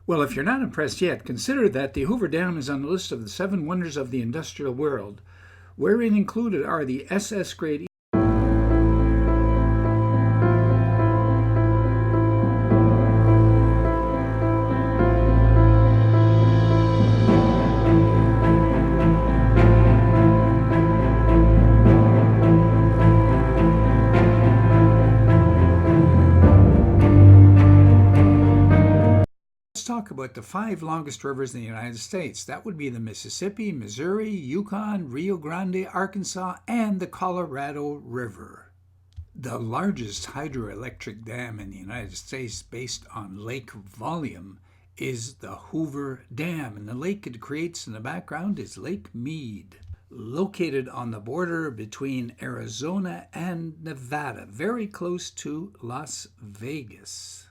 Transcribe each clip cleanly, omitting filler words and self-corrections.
Well, if you're not impressed yet, consider that the Hoover Dam is on the list of the 7 wonders of the industrial world, wherein included are the SS grade talk about the 5 longest rivers in the United States. That would be the Mississippi, Missouri, Yukon, Rio Grande, Arkansas, and the Colorado River. The largest hydroelectric dam in the United States based on lake volume is the Hoover Dam, and the lake it creates in the background is Lake Mead, located on the border between Arizona and Nevada, very close to Las Vegas.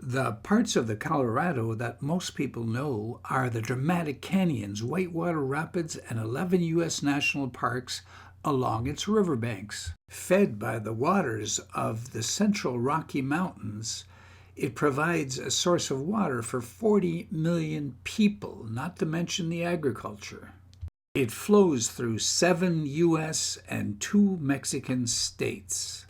The parts of the Colorado that most people know are the dramatic canyons, whitewater rapids, and 11 U.S. national parks along its riverbanks. Fed by the waters of the central Rocky Mountains, it provides a source of water for 40 million people, not to mention the agriculture. It flows through 7 U.S. and 2 Mexican states.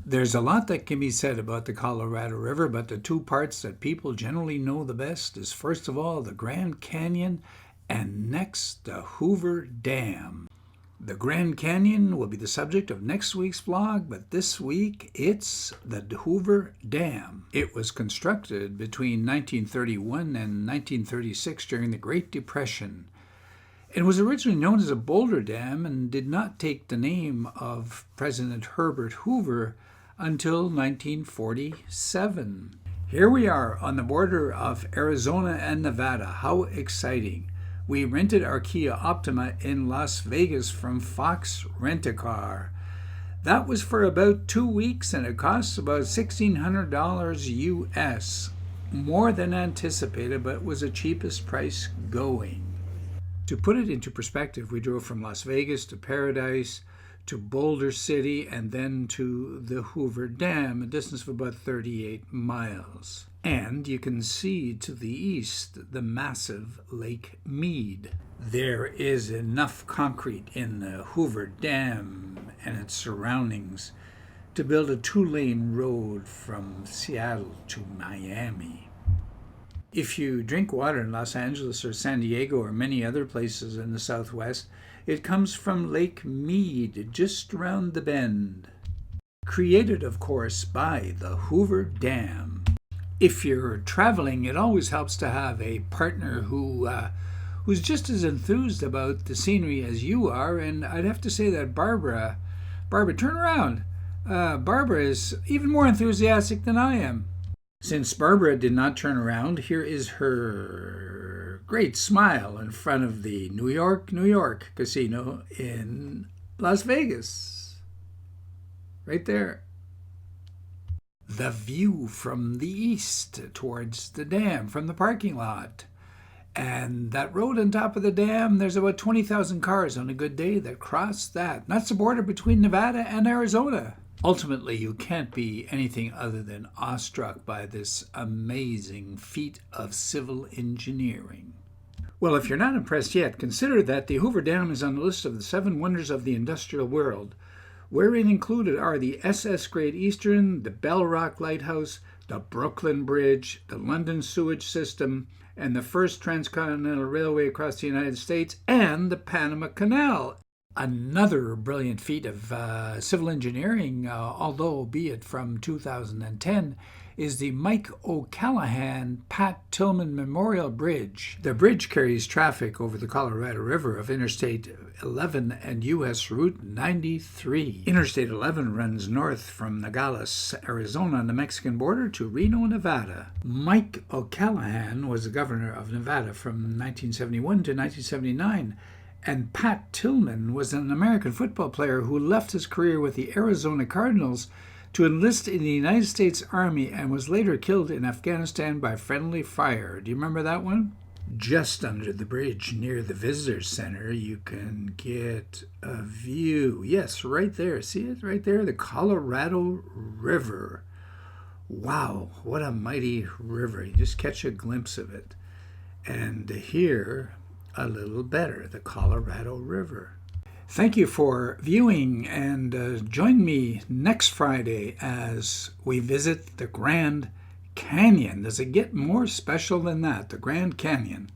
There's a lot that can be said about the Colorado River, but the 2 parts that people generally know the best is, first of all, the Grand Canyon, and next, the Hoover Dam. The Grand Canyon will be the subject of next week's vlog, but this week it's the Hoover Dam. It was constructed between 1931 and 1936 during the Great Depression. It was originally known as a Boulder Dam and did not take the name of President Herbert Hoover until 1947. Here we are on the border of Arizona and Nevada. How exciting. We rented our Kia Optima in Las Vegas from Fox Rent-A-Car. That was for about 2 weeks and it cost about $1,600 US. More than anticipated, but was the cheapest price going. To put it into perspective, we drove from Las Vegas to Paradise, to Boulder City, and then to the Hoover Dam, a distance of about 38 miles. And you can see to the east the massive Lake Mead. There is enough concrete in the Hoover Dam and its surroundings to build a 2-lane road from Seattle to Miami. If you drink water in Los Angeles or San Diego or many other places in the Southwest, it comes from Lake Mead, just around the bend. Created, of course, by the Hoover Dam. If you're traveling, it always helps to have a partner who's just as enthused about the scenery as you are, and I'd have to say that Barbara, turn around. Barbara is even more enthusiastic than I am. Since Barbara did not turn around, here is her great smile in front of the New York casino in Las Vegas. Right there. The view from the east towards the dam from the parking lot. And that road on top of the dam, there's about 20,000 cars on a good day that cross that. That's the border between Nevada and Arizona. Ultimately, you can't be anything other than awestruck by this amazing feat of civil engineering. Well, if you're not impressed yet, consider that the Hoover Dam is on the list of the 7 wonders of the industrial world, wherein included are the SS Great Eastern, the Bell Rock Lighthouse, the Brooklyn Bridge, the London sewage system, and the first transcontinental railway across the United States, and the Panama Canal. Another brilliant feat of civil engineering, although be it from 2010, is the Mike O'Callahan Pat Tillman Memorial Bridge. The bridge carries traffic over the Colorado River of Interstate 11 and U.S. Route 93. Interstate 11 runs north from Nogales, Arizona on the Mexican border to Reno, Nevada. Mike O'Callahan was the governor of Nevada from 1971 to 1979. And Pat Tillman was an American football player who left his career with the Arizona Cardinals to enlist in the United States Army and was later killed in Afghanistan by friendly fire. Do you remember that one? Just under the bridge near the Visitor Center, you can get a view. Yes, right there. See it right there? The Colorado River. Wow, what a mighty river. You just catch a glimpse of it. And here, a little better, the Colorado River. Thank you for viewing, and join me next Friday as we visit the Grand Canyon. Does it get more special than that? The Grand Canyon.